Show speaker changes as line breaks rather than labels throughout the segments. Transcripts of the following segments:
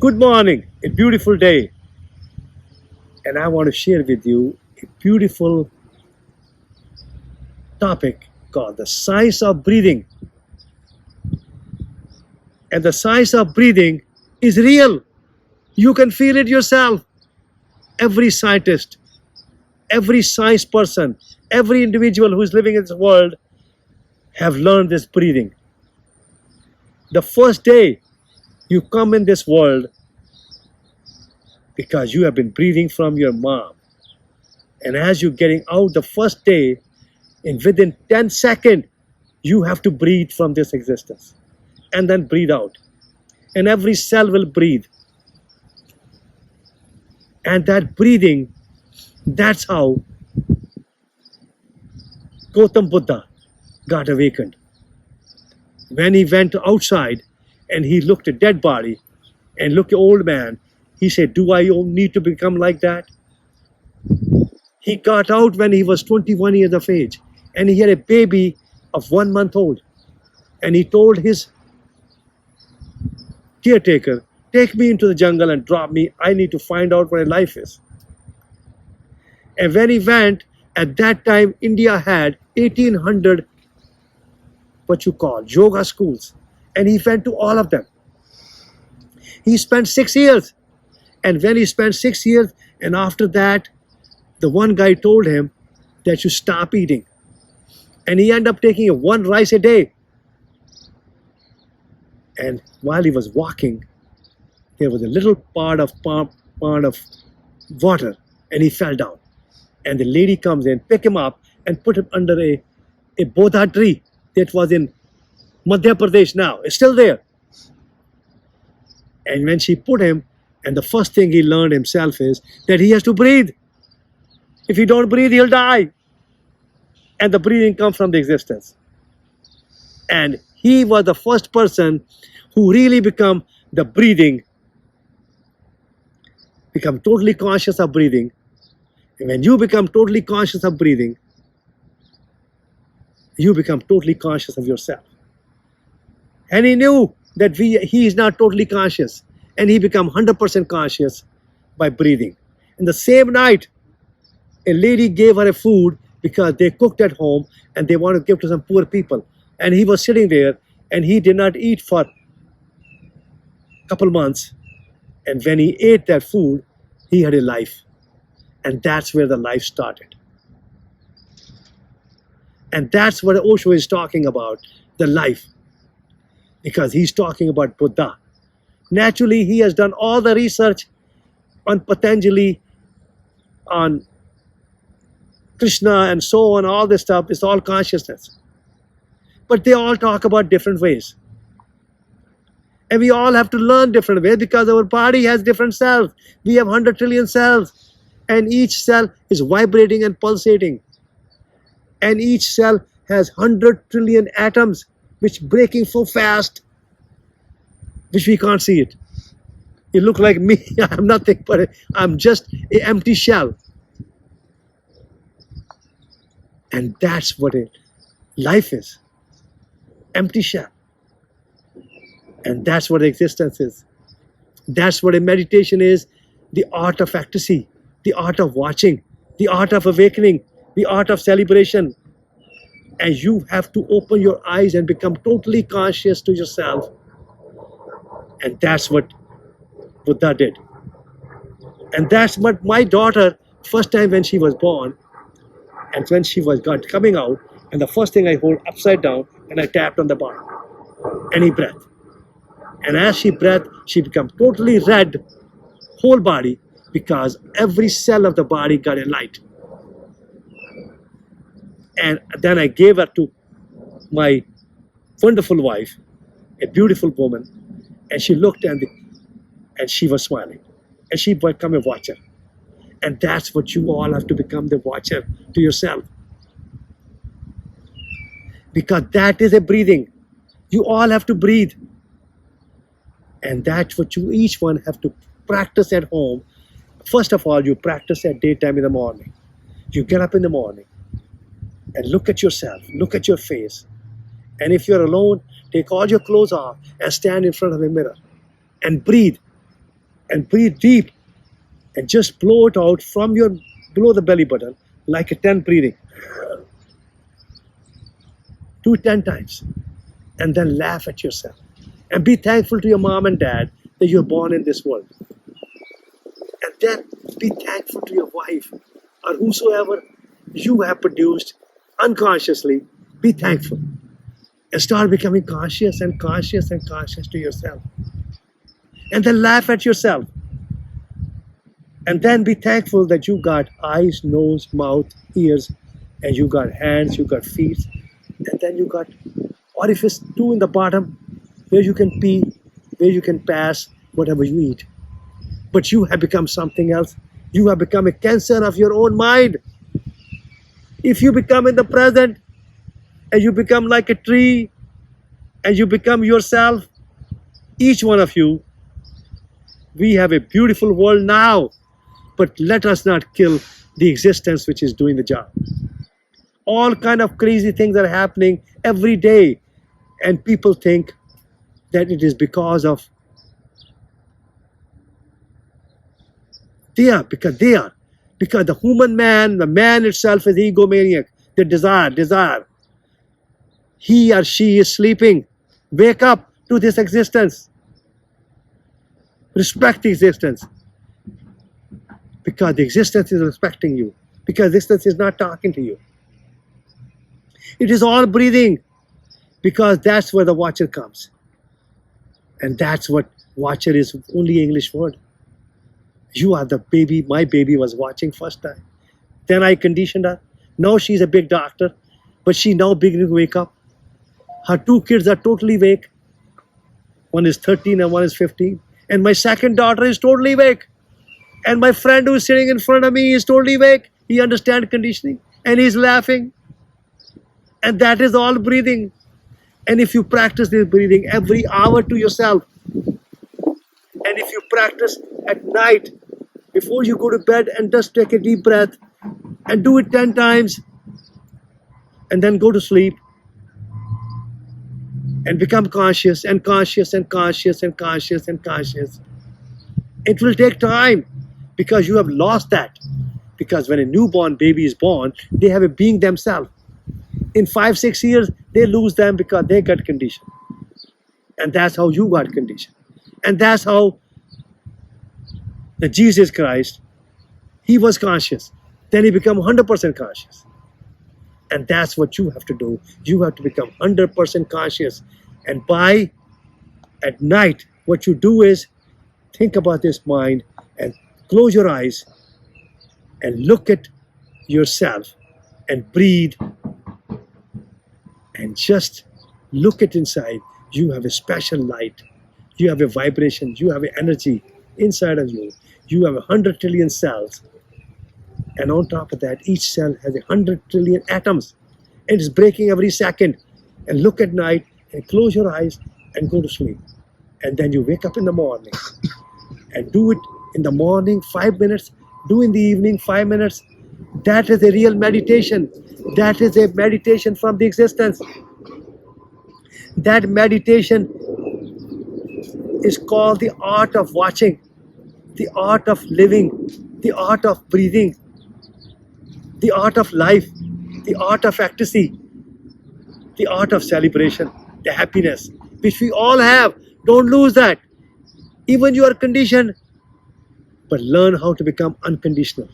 Good morning, a beautiful day, and I want to share with you a beautiful topic called the science of breathing. And the science of breathing is real. You can feel it yourself. Every scientist, every science person, every individual who is living in this world have learned this breathing. The first day you come in this world, because you have been breathing from your mom. And as you're getting out the first day, and within 10 seconds, you have to breathe from this existence. And then breathe out. And every cell will breathe. And that breathing, that's how Gautam Buddha got awakened. When he went outside and he looked at dead body and looked at old man, he said, do I need to become like that? He got out when he was 21 years of age, and he had a baby of 1 month old. And he told his caretaker, take me into the jungle and drop me. I need to find out what life is. And when he went, at that time, India had 1800 yoga schools. And he went to all of them. He spent 6 years. And when he spent 6 years, and after that, the one guy told him that you stop eating. And he ended up taking one rice a day. And while he was walking, there was a little pond of water, and he fell down. And the lady comes in, pick him up, and put him under a Bodha tree that was in Madhya Pradesh now. It's still there. And when she put him, and the first thing he learned himself is that he has to breathe. If he don't breathe, he'll die. And the breathing comes from the existence. And he was the first person who really become the breathing, become totally conscious of breathing. And when you become totally conscious of breathing, you become totally conscious of yourself. And he knew that he is not totally conscious. And he became 100% conscious by breathing. In the same night, a lady gave her a food because they cooked at home and they wanted to give to some poor people. And he was sitting there and he did not eat for a couple months. And when he ate that food, he had a life. And that's where the life started. And that's what Osho is talking about, the life. Because he's talking about Buddha. Naturally, he has done all the research on Patanjali, on Krishna, and so on, all this stuff. It's all consciousness. But they all talk about different ways. And we all have to learn different ways because our body has different cells. We have 100 trillion cells. And each cell is vibrating and pulsating. And each cell has 100 trillion atoms, which breaking so fast, which we can't see it. You look like me. I'm nothing, but I'm just an empty shell. And that's what life is. Empty shell. And that's what existence is. That's what a meditation is. The art of ecstasy, the art of watching, the art of awakening, the art of celebration. And you have to open your eyes and become totally conscious to yourself. And that's what Buddha did. And that's what my daughter, first time when she was born, and when she was coming out, and the first thing I hold upside down, and I tapped on the bottom. And he breathed. And as she breathed, she became totally red, whole body, because every cell of the body got a light. And then I gave her to my wonderful wife, a beautiful woman, and she looked and she was smiling. And she became a watcher. And that's what you all have to become, the watcher to yourself. Because that is a breathing. You all have to breathe. And that's what you each one have to practice at home. First of all, you practice at daytime in the morning. You get up in the morning and look at yourself, look at your face. And if you're alone, take all your clothes off and stand in front of a mirror and breathe. and breathe deep and just blow it out from your below the belly button like a 10 breathing. Do 10 times and then laugh at yourself and be thankful to your mom and dad that you're born in this world. And then be thankful to your wife or whosoever you have produced unconsciously. Be thankful and start becoming conscious and conscious and conscious to yourself. And then laugh at yourself. And then be thankful that you got eyes, nose, mouth, ears, and you got hands, you got feet, and then you got orifice 2 in the bottom where you can pee, where you can pass whatever you eat. But you have become something else. You have become a cancer of your own mind. If you become in the present and you become like a tree and you become yourself, each one of you, we have a beautiful world now. But let us not kill the existence which is doing the job. All kind of crazy things are happening every day, and people think that it is because of because the human man, the man itself is egomaniac. The desire. He or she is sleeping. Wake up to this existence. Respect the existence. Because the existence is respecting you. Because the existence is not talking to you. It is all breathing. Because that's where the watcher comes. And that's what watcher is, only English word. You are the baby. My baby was watching first time. Then I conditioned her. Now she's a big doctor. But she now beginning to wake up. Her 2 kids are totally awake. One is 13 and one is 15. And my second daughter is totally awake. And my friend who is sitting in front of me is totally awake. He understands conditioning. And he's laughing. And that is all breathing. And if you practice this breathing every hour to yourself, and if you practice at night, before you go to bed, and just take a deep breath, and do it 10 times, and then go to sleep, and become conscious, and conscious, and conscious, and conscious, and conscious. It will take time, because you have lost that. Because when a newborn baby is born, they have a being themselves. In 5-6 years, they lose them because they got conditioned. And that's how you got conditioned. And that's how the Jesus Christ, he was conscious. Then he became 100% conscious. And that's what you have to do. You have to become 100% conscious. And at night, what you do is think about this mind and close your eyes and look at yourself and breathe and just look at inside. You have a special light. You have a vibration. You have an energy inside of you. You have 100 trillion cells. And on top of that, each cell has 100 trillion atoms. And it's breaking every second. And look at night and close your eyes and go to sleep. And then you wake up in the morning. And do it in the morning 5 minutes. Do in the evening 5 minutes. That is a real meditation. That is a meditation from the existence. That meditation is called the art of watching, the art of living, the art of breathing, the art of life, the art of ecstasy, the art of celebration, the happiness, which we all have. Don't lose that. Even you are conditioned, but learn how to become unconditional.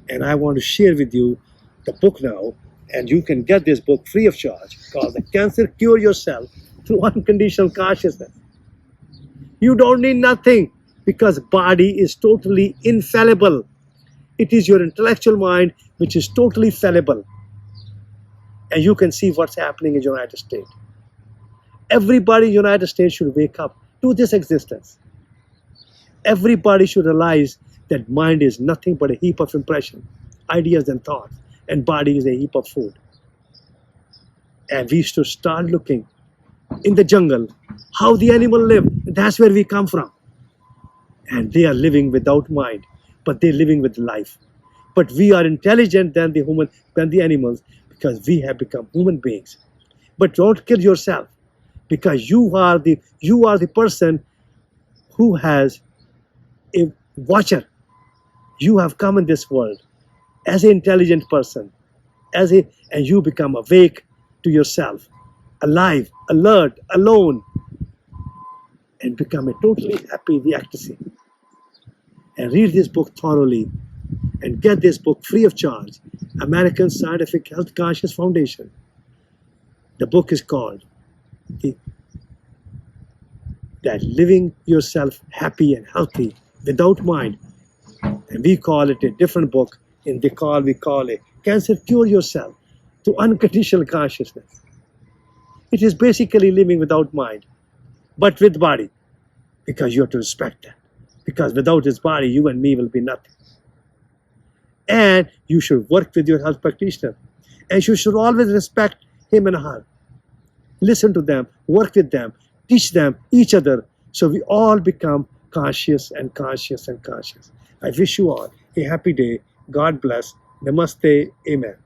And I want to share with you the book now, and you can get this book free of charge, called The Cancer Cure Yourself Through Unconditional Consciousness. You don't need nothing, because body is totally infallible. It is your intellectual mind which is totally fallible. And you can see what's happening in the United States. Everybody in the United States should wake up to this existence. Everybody should realize that mind is nothing but a heap of impression, ideas and thoughts, and body is a heap of food. And we should start looking in the jungle how the animal live. That's where we come from. And they are living without mind, but they're living with life. But we are intelligent than the animals, because we have become human beings. But don't kill yourself, because you are the person who has a watcher. You have come in this world as an intelligent person, and you become awake to yourself, alive, alert, alone, and become a totally happy in the ecstasy. And read this book thoroughly and get this book free of charge. American Scientific Health Conscious Foundation. The book is called that living yourself happy and healthy without mind. And we call it a different book. We call it Cancer Cure Yourself to Unconditional Consciousness. It is basically living without mind, but with body, because you have to respect that. Because without his body, you and me will be nothing. And you should work with your health practitioner. And you should always respect him and her. Listen to them, work with them, teach them, each other, so we all become conscious and conscious and conscious. I wish you all a happy day. God bless. Namaste. Amen.